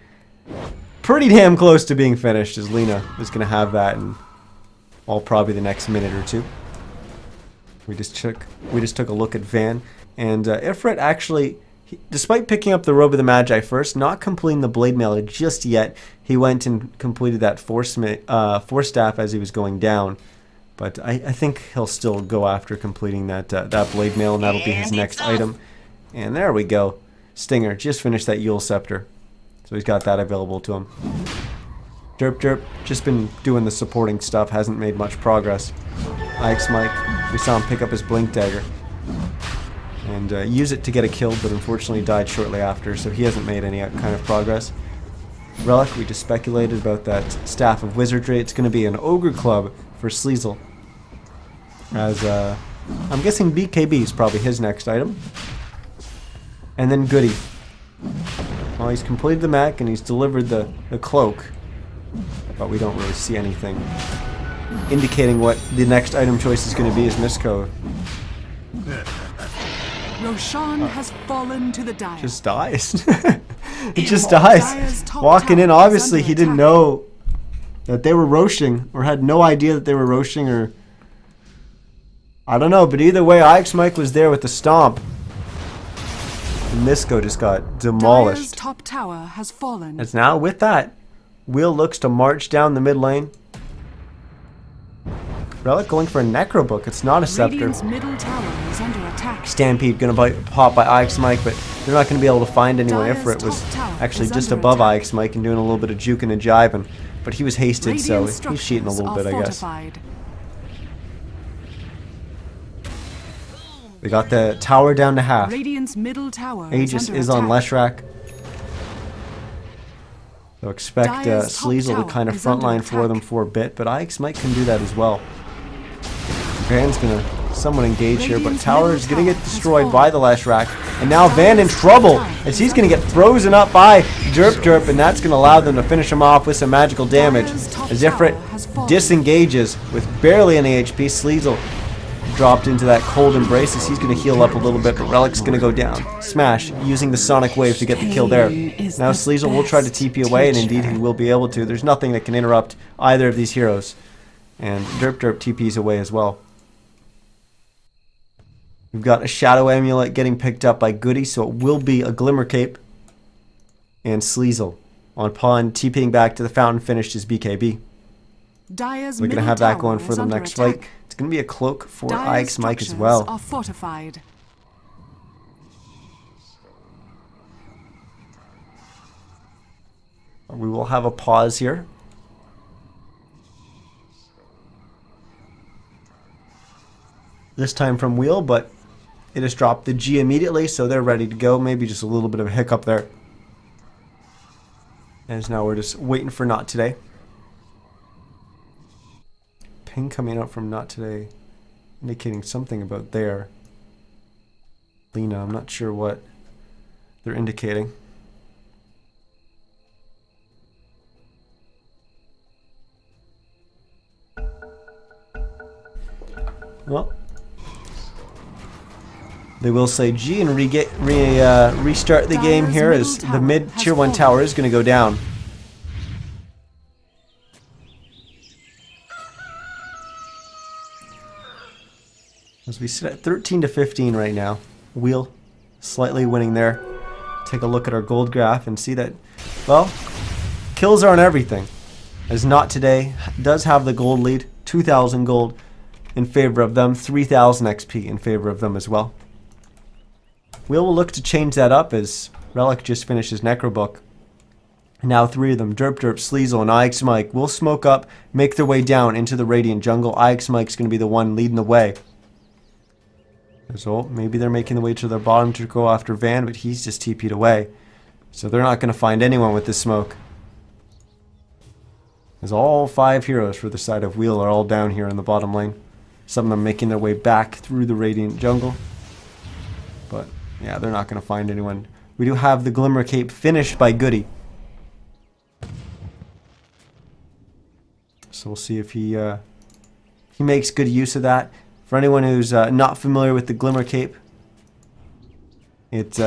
S1: pretty damn close to being finished, as Lina is going to have that in probably the next minute or 2. We just took a look at Van, and Ifrit actually, despite picking up the Robe of the Magi first, not completing the Blade Mail just yet, he went and completed that Force Staff as he was going down. But I think he'll still go after completing that Blade Mail, and that'll be his next item. And there we go. Stinger just finished that Yule Scepter. So he's got that available to him. Derp Derp just been doing the supporting stuff, hasn't made much progress. Ix Mike, we saw him pick up his Blink Dagger and use it to get a kill, but unfortunately died shortly after, so he hasn't made any kind of progress. Relic, we just speculated about that Staff of Wizardry. It's going to be an Ogre Club for Sleazel. As I'm guessing BKB is probably his next item. And then Goody. Well, he's completed the mech and he's delivered the cloak, but we don't really see anything indicating what the next item choice is going to be as miscode.
S2: Roshan has fallen to the Dire.
S1: Just dies. It just dies. Walking in, obviously he didn't know that they were roshing, or had no idea that they were roshing, or I don't know, but either way, Ix Mike was there with the stomp. And Misco just got demolished.
S2: Dire's top tower has fallen.
S1: As now, with that, Wheel looks to march down the mid lane. Relic going for a Necro Book. It's not a Scepter.
S2: Radiant's middle tower is under attack.
S1: Stampede gonna pop by Ix Mike, but they're not gonna be able to find anyone.
S2: Dire's
S1: Ifrit was
S2: top tower
S1: actually
S2: is
S1: just
S2: under
S1: above
S2: attack.
S1: Ix Mike and doing a little bit of juking and jiving, but he was hasted, so
S2: Radiant
S1: he's cheating a little
S2: structures
S1: bit, I
S2: are
S1: guess.
S2: fortified.
S1: They got the tower down to half.
S2: Radiant's middle tower
S1: Aegis
S2: under
S1: is on
S2: attack.
S1: Leshrac. So expect
S2: Dire's top
S1: Sleazel to
S2: tower
S1: kind of
S2: is under
S1: frontline for
S2: attack.
S1: them for a bit, but Ix might can do that as well. Van's gonna somewhat engage here, but
S2: Radiant's
S1: tower is
S2: middle
S1: gonna get
S2: tower has
S1: destroyed by the
S2: fallen.
S1: Leshrac. And now Van in
S2: Dire's
S1: trouble
S2: top tower
S1: as he's
S2: is
S1: gonna get frozen up by Derp, and that's gonna allow them to finish him off with some magical damage.
S2: Dire's top
S1: As Ifrit
S2: tower has fallen.
S1: disengages with barely any HP. Sleazel dropped into that cold embrace as he's going to heal up a little bit, but Relic's going to go down. Smash, using the Sonic Wave to get the kill there.
S2: Pain is
S1: Now
S2: the
S1: Sleazel will try to
S2: best
S1: TP away, and
S2: teacher.
S1: indeed he will be able to. There's nothing that can interrupt either of these heroes. And Derp TPs away as well. We've got a Shadow Amulet getting picked up by Goody, so it will be a Glimmer Cape. And Sleazel on pawn, TPing back to the fountain, finished his BKB.
S2: Dire's
S1: We're going to
S2: middle
S1: have that
S2: tower
S1: going for
S2: is
S1: them
S2: under
S1: next
S2: attack.
S1: fight. It's going to be a cloak for
S2: Dire's
S1: Ix Mike as
S2: structures
S1: well.
S2: are fortified.
S1: We will have a pause here. This time from Wheel, but it has dropped the G immediately, so they're ready to go. Maybe just a little bit of a hiccup there. As now we're just waiting for NoT today. Ping coming out from NoT today, indicating something about there. Lena, I'm not sure what they're indicating. Well, they will say G and restart the game
S2: Dire's
S1: here
S2: middle
S1: as the
S2: tower
S1: mid
S2: has
S1: tier 1
S2: fallen.
S1: tower is going to go down. As we sit at 13 to 15 right now. Wheel slightly winning there. Take a look at our gold graph and see that, well, kills aren't everything. As NoT today does have the gold lead, 2,000 gold in favor of them, 3,000 XP in favor of them as well. Wheel will look to change that up as Relic just finished his Necrobook. Now 3 of them, Derp, Sleazel, and Ix Mike, will smoke up, make their way down into the Radiant Jungle. Ix Mike's going to be the one leading the way. So maybe they're making the way to their bottom to go after Van, but he's just TP'd away. So they're not going to find anyone with this smoke. As all 5 heroes for the side of Wheel are all down here in the bottom lane. Some of them making their way back through the Radiant Jungle. But yeah, they're not going to find anyone. We do have the Glimmer Cape finished by Goody. So we'll see if he makes good use of that. For anyone who's not familiar with the Glimmer Cape, it's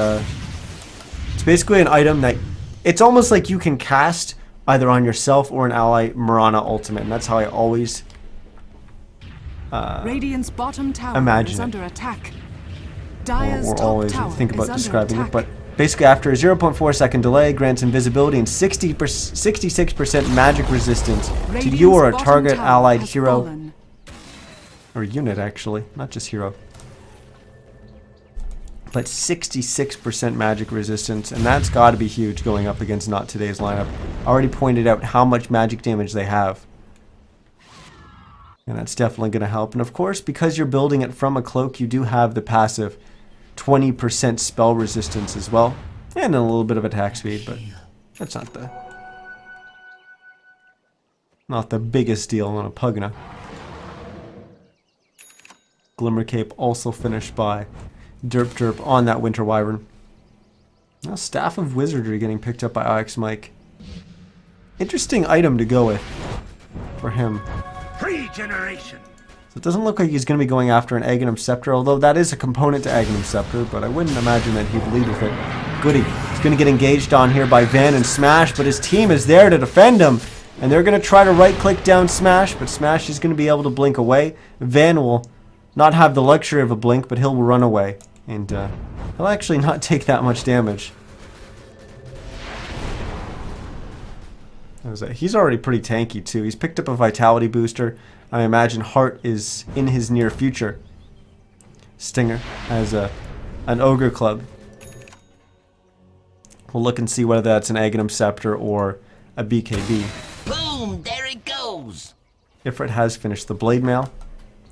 S1: basically an item that it's almost like you can cast either on yourself or an ally Mirana Ultimate, and that's how I always
S2: Radiant's bottom tower
S1: imagine
S2: is
S1: it.
S2: under attack. Dire's
S1: or
S2: top
S1: always
S2: tower
S1: think about
S2: is under
S1: describing it.
S2: attack.
S1: But basically, after a 0.4 second delay, grants invisibility and 66% magic resistance to
S2: Radiant's
S1: you or a
S2: bottom
S1: target
S2: tower
S1: allied
S2: has
S1: hero
S2: fallen.
S1: or unit, actually, not just hero. But 66% magic resistance, and that's got to be huge going up against NoT today's lineup. I already pointed out how much magic damage they have. And that's definitely going to help. And of course, because you're building it from a cloak, you do have the passive 20% spell resistance as well. And a little bit of attack speed, but that's not the biggest deal on a Pugna. Glimmer Cape also finished by Derp on that Winter Wyvern. Now Staff of Wizardry getting picked up by Ix Mike. Interesting item to go with for him.
S4: Regeneration.
S1: So it doesn't look like he's going to be going after an Aghanim Scepter, although that is a component to Aghanim Scepter, but I wouldn't imagine that he'd lead with it. Goody. He's going to get engaged on here by Van and Smash, but his team is there to defend him. And they're going to try to right-click down Smash, but Smash is going to be able to blink away. Van will not have the luxury of a blink, but he'll run away. And he'll actually not take that much damage. He's already pretty tanky, too. He's picked up a Vitality booster. I imagine Heart is in his near future. Stinger has an Ogre Club. We'll look and see whether that's an Aghanim Scepter or a BKB.
S5: Boom! There it goes!
S1: Ifrit has finished the Blade Mail.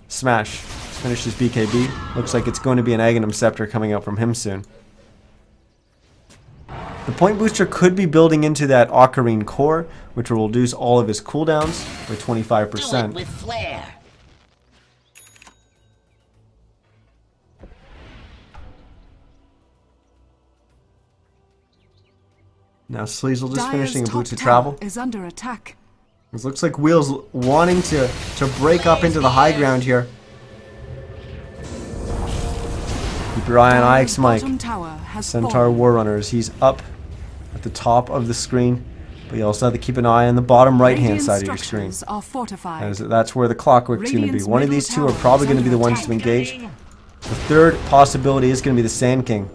S1: Smash. Finishes BKB. Looks like it's going to be an Aghanim Scepter coming out from him soon. The point booster could be building into that Ocarine core, which will reduce all of his cooldowns by 25%.
S5: Do it with flair.
S1: Now Sleazel just finishing a
S2: Dire's
S1: Boots of
S2: top
S1: Travel.
S2: tower is under attack.
S1: It looks like Wheels wanting to break up into the high ground here. Keep your eye on
S2: Dire's
S1: IX Mike.
S2: bottom tower has
S1: Centaur
S2: fallen.
S1: Warrunners. He's up at the top of the screen, but you also have to keep an eye on the bottom right-hand
S2: Radiant
S1: side of your screen,
S2: structures are fortified.
S1: as that's where the Clockwork's going to be.
S2: Radiant's
S1: One of
S2: middle
S1: these two are
S2: tower
S1: probably
S2: is
S1: going to be the
S2: under
S1: ones to
S2: attack.
S1: engage. The third possibility is going to be the Sand King,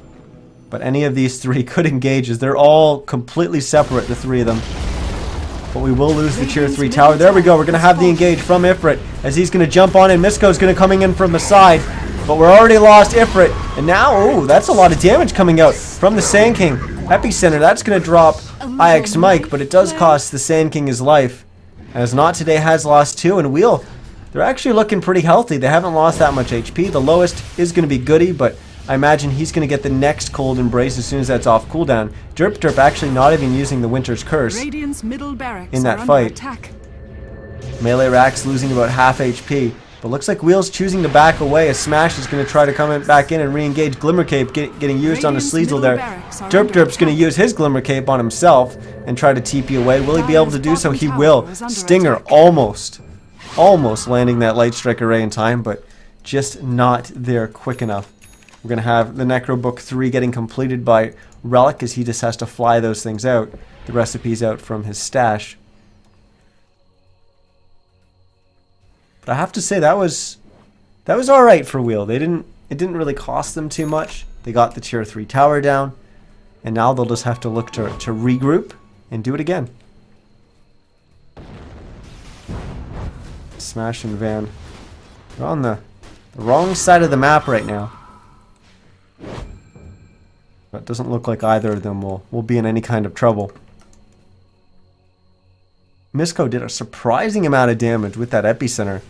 S1: but any of these three could engage, as they're all completely separate, the three of them. But we will lose the tier 3 tower. There we go. We're going to have the engage from Ifrit, as he's going to jump on in. Misko's going to coming in from the side, but we're already lost Ifrit. And now, oh, that's a lot of damage coming out from the Sand King. Epicenter, that's going to drop IX Mike, but it does cost the Sand King his life, as NoT today has lost 2, and Wheel, they're actually looking pretty healthy. They haven't lost that much HP. The lowest is going to be Goody, but I imagine he's going to get the next Cold Embrace as soon as that's off cooldown. Derp actually not even using the Winter's Curse
S2: Radiant's middle barracks
S1: in that
S2: are
S1: fight.
S2: under attack.
S1: Melee Rack's losing about half HP, but looks like Wheel's choosing to back away, as Smash is going to try to come back in and re-engage Glimmer Cape, getting used on the
S2: Radiant's
S1: Sleazel
S2: middle
S1: there.
S2: barracks are under
S1: Derp's going to
S2: attack.
S1: use his Glimmer Cape on himself and try to TP away. Will he be able to do so?
S2: Dire's
S1: He
S2: bottom
S1: will.
S2: tower is under
S1: Stinger
S2: attack.
S1: almost landing that Light Strike array in time, but just not there quick enough. We're going to have the Necro Book 3 getting completed by Relic, as he just has to fly those things out. The recipes out from his stash. But I have to say that was all right for Wheel. It didn't really cost them too much. They got the tier 3 tower down, and now they'll just have to look to regroup and do it again. Smash and Van, they're on the wrong side of the map right now. But it doesn't look like either of them will be in any kind of trouble. Misko did a surprising amount of damage with that Epicenter.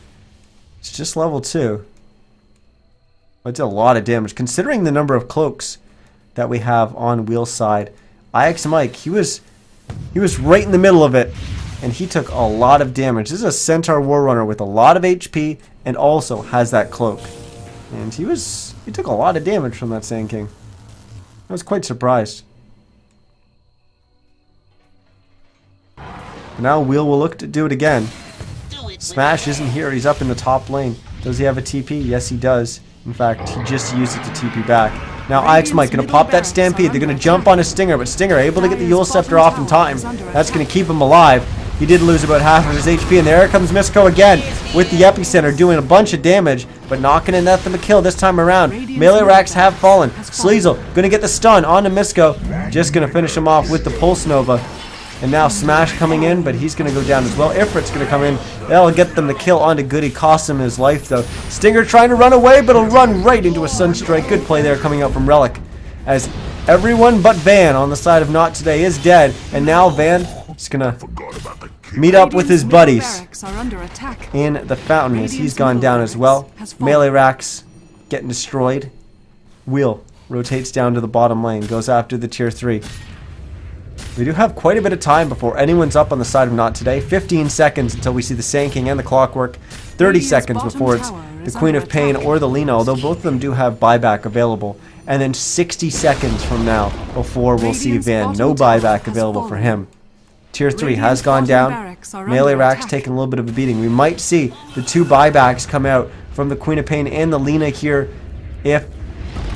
S1: It's just level 2. But it's a lot of damage, considering the number of cloaks that we have on Wheel's side. IX Mike, he was right in the middle of it, and he took a lot of damage. This is a Centaur Warrunner with a lot of HP, and also has that cloak. And he took a lot of damage from that Sand King. I was quite surprised. Now Wheel will look to do it again. Smash isn't here. He's up in the top lane. Does he have a TP? Yes, he does. In fact, he just used it to TP back. Now IX Mike going to pop that Stampede. They're going to jump on a Stinger, but Stinger able to get the Yule Scepter off in time. That's going to keep him alive. He did lose about half of his HP, and there comes Misko again with the Epicenter, doing a bunch of damage, but not going to net them a kill this time around. Melee Racks have fallen. Sleazel going to get the stun onto Misko. Just going to finish him off with the Pulse Nova. And now Smash coming in, but he's going to go down as well. Ifrit's going to come in. That'll get them the kill onto Goody. Cost him his life, though. Stinger trying to run away, but he'll run right into a Sunstrike. Good play there coming out from Relic. As everyone but Van on the side of NoT today is dead. And now Van is going to meet up with his buddies
S2: Barracks are under attack.
S1: in the fountain, as he's gone down as well. Melee Racks getting destroyed. Wheel rotates down to the bottom lane, goes after the tier 3. We do have quite a bit of time before anyone's up on the side of NoT today. 15 seconds until we see the Sand King and the Clockwork. 30 seconds before it's the Queen of Pain or the Lina, although both of them do have buyback available. And then 60 seconds from now before we'll see Van. No buyback available for him. Tier 3 has gone down. Melee Rack's taking a little bit of a beating. We might see the 2 buybacks come out from the Queen of Pain and the Lina here if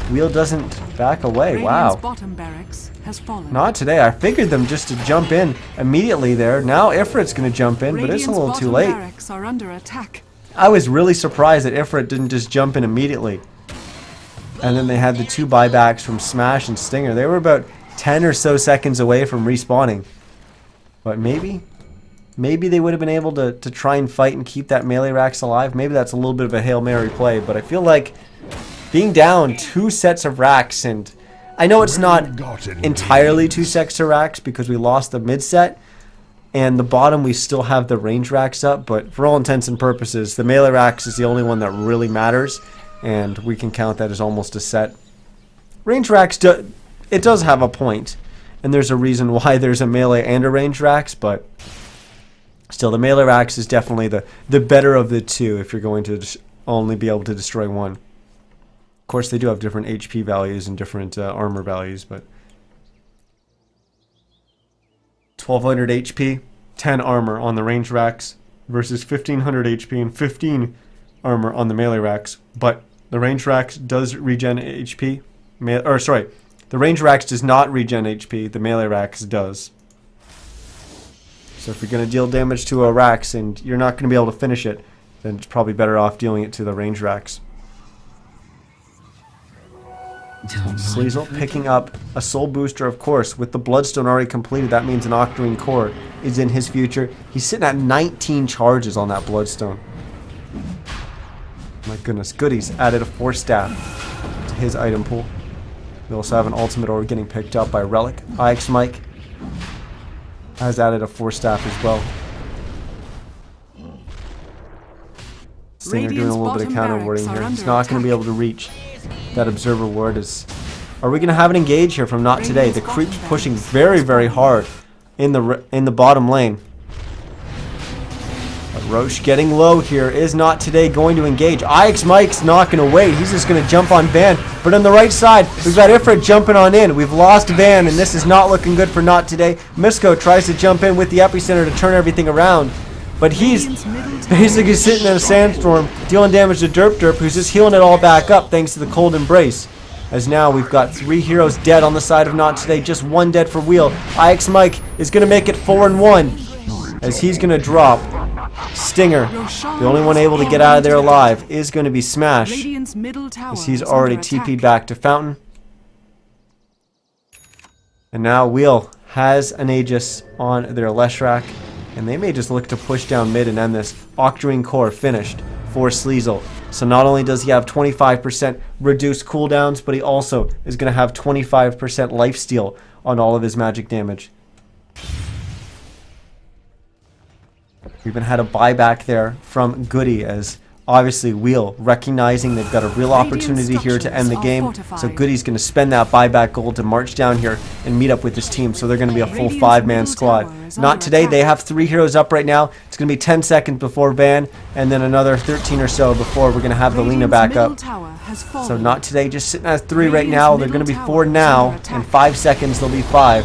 S1: Wheel doesn't back away. Wow.
S2: Bottom barracks has fallen.
S1: Not today. I figured them just to jump in immediately there. Now Ifrit's going to jump in, but it's a little too late.
S2: Barracks are under attack.
S1: I was really surprised that Ifrit didn't just jump in immediately. And then they had the 2 buybacks from Smash and Stinger. They were about 10 or so seconds away from respawning. But maybe they would have been able to try and fight and keep that Melee Racks alive. Maybe that's a little bit of a Hail Mary play, but I feel like being down 2 sets of racks, and I know it's not entirely 2 sets of racks because we lost the mid set, And the bottom, we still have the range racks up, but for all intents and purposes, the melee racks is the only one that really matters, and we can count that as almost a set. Range racks, it does have a point, and there's a reason why there's a melee and a range racks, but still, the melee racks is definitely the better of the two if you're going to only be able to destroy one. Of course, they do have different HP values and different armor values, but 1200 HP, 10 armor on the range racks versus 1500 HP and 15 armor on the melee racks. But the range racks does regen HP. The range racks does not regen HP. The melee racks does. So if you're going to deal damage to a racks and you're not going to be able to finish it, then it's probably better off dealing it to the range racks. Sleazel picking up a soul booster, of course. With the Bloodstone already completed, that means an Octarine Core is in his future. He's sitting at 19 charges on that Bloodstone. My goodness, goodies. Added a 4-staff to his item pool. We also have an ultimate orb getting picked up by Relic. IX Mike has added a 4-staff as well. Stinger doing a little bit of counter warding here. He's not going to be able to reach that observer ward. Are we going to have an engage here from NoT today? The creep's pushing very, very hard in the bottom lane. But Roche getting low here. Is NoT today going to engage? IX Mike's not going to wait. He's just going to jump on Van. But on the right side, we've got Ifrit jumping on in. We've lost Van, and this is not looking good for NoT today. Misko tries to jump in with the epicenter to turn everything around. But he's basically sitting in a sandstorm, dealing damage to Derp, who's just healing it all back up thanks to the Cold Embrace. As now we've got 3 heroes dead on the side of NoT today, just 1 dead for Wheel. IX Mike is going to make it 4-1 as he's going to drop. Stinger, the only one able to get out of there alive, is going to be Smash as he's already TP'd back to Fountain. And now Wheel has an Aegis on their Leshrac. And they may just look to push down mid and end this. Octarine Core finished for Sleazel. So not only does he have 25% reduced cooldowns, but he also is going to have 25% lifesteal on all of his magic damage. We even had a buyback there from Goody as obviously Wheel recognizing they've got a real opportunity here to end the game. So Goody's going to spend that buyback gold to march down here and meet up with his team. So they're going to be a full 5-man squad. NoT today. They have 3 heroes up right now. It's going to be 10 seconds before Van and then another 13 or so before we're going to have the Lina back up. So NoT today just sitting at 3 right now. They're going to be 4 now. In 5 seconds they'll be 5.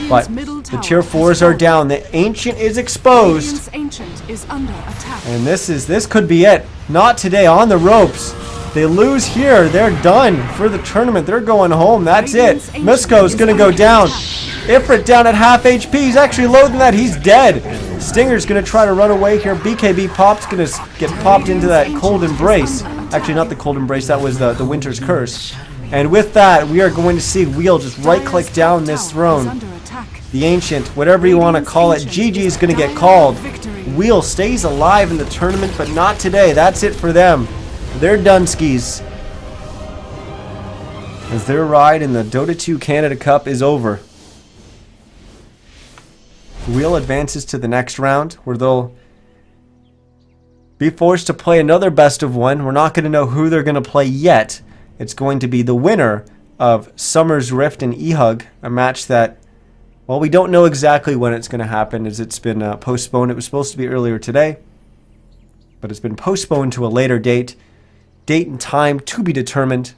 S1: But the tier 4s are down. The Ancient is exposed. And this could be it. NoT today on the ropes. They lose here. They're done for the tournament. They're going home. That's it. Misko's going to go down. Ifrit down at half HP. He's actually lower than that. He's dead. Stinger's going to try to run away here. BKB Pop's going to get popped into that Cold Embrace. Actually, not the Cold Embrace. That was the Winter's Curse. And with that, we are going to see Wheel just right-click down this throne. The Ancient, whatever you want to call it, GG is going to get called. Wheel stays alive in the tournament, but not today. That's it for them. They're Dunskies. As their ride in the Dota 2 Canada Cup is over. Wheel advances to the next round, where they'll be forced to play another best of 1. We're not going to know who they're going to play yet. It's going to be the winner of Summer's Rift and EHUG, a match that, well, we don't know exactly when it's going to happen as it's been postponed. It was supposed to be earlier today, but it's been postponed to a later date. Date and time to be determined.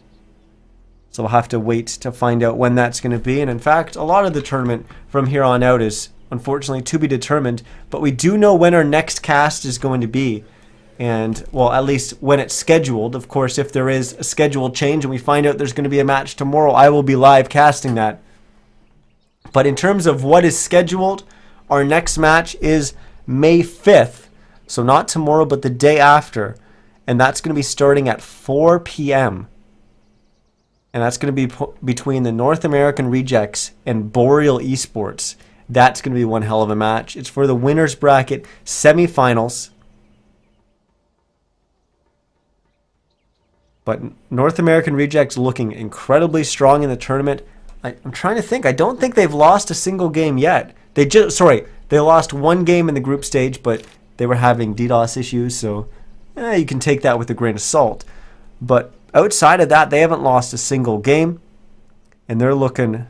S1: So we'll have to wait to find out when that's going to be. And in fact, a lot of the tournament from here on out is unfortunately to be determined. But we do know when our next cast is going to be. And, well, at least when it's scheduled. Of course, if there is a schedule change and we find out there's going to be a match tomorrow, I will be live casting that. But in terms of what is scheduled, our next match is May 5th. So not tomorrow, but the day after. And that's going to be starting at 4 p.m. And that's going to be between the North American Rejects and Boreal Esports. That's going to be one hell of a match. It's for the winner's bracket semifinals. But North American Rejects looking incredibly strong in the tournament. I'm trying to think. I don't think they've lost a single game yet. They lost one game in the group stage, but they were having DDoS issues, so you can take that with a grain of salt. But outside of that, they haven't lost a single game, and they're looking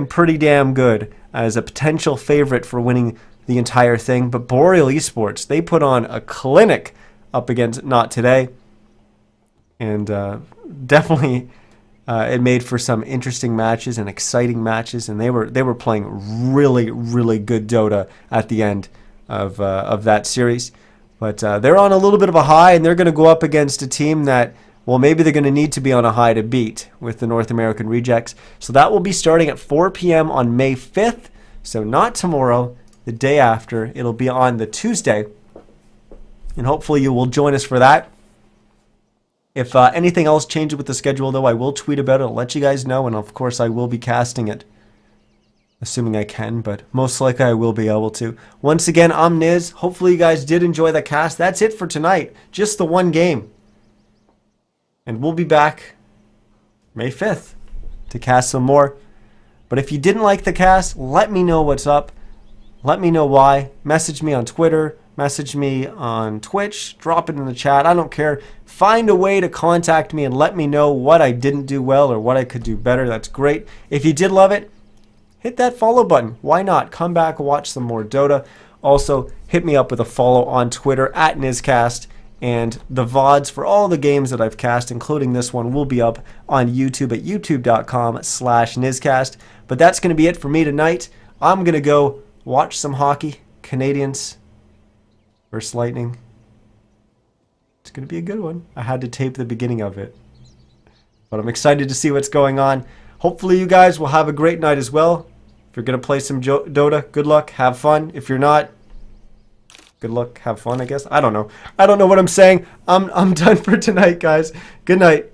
S1: pretty damn good as a potential favorite for winning the entire thing. But Boreal Esports, they put on a clinic up against NoT today, and definitely it made for some interesting matches and exciting matches, and they were playing really, really good Dota at the end of that series. But they're on a little bit of a high, and they're going to go up against a team that, well, maybe they're going to need to be on a high to beat with the North American Rejects. So that will be starting at 4 p.m. on May 5th. So not tomorrow, the day after. It'll be on the Tuesday. And hopefully you will join us for that. If anything else changes with the schedule, though, I will tweet about it. I'll let you guys know. And, of course, I will be casting it. Assuming I can, but most likely I will be able to. Once again, I'm Niz. Hopefully you guys did enjoy the cast. That's it for tonight. Just the one game. And we'll be back May 5th to cast some more. But if you didn't like the cast, let me know what's up. Let me know why. Message me on Twitter. Message me on Twitch. Drop it in the chat. I don't care. Find a way to contact me and let me know what I didn't do well or what I could do better. That's great. If you did love it, hit that follow button. Why not? Come back and watch some more Dota. Also, hit me up with a follow on Twitter at NizCast. And the VODs for all the games that I've cast, including this one, will be up on YouTube at youtube.com/NizCast. But that's going to be it for me tonight. I'm going to go watch some hockey. Canadiens versus Lightning. It's going to be a good one. I had to tape the beginning of it. But I'm excited to see what's going on. Hopefully you guys will have a great night as well. If you're going to play some Dota, good luck. Have fun. If you're not, good luck, have fun, I guess. I don't know what I'm saying. I'm done for tonight, guys. Good night.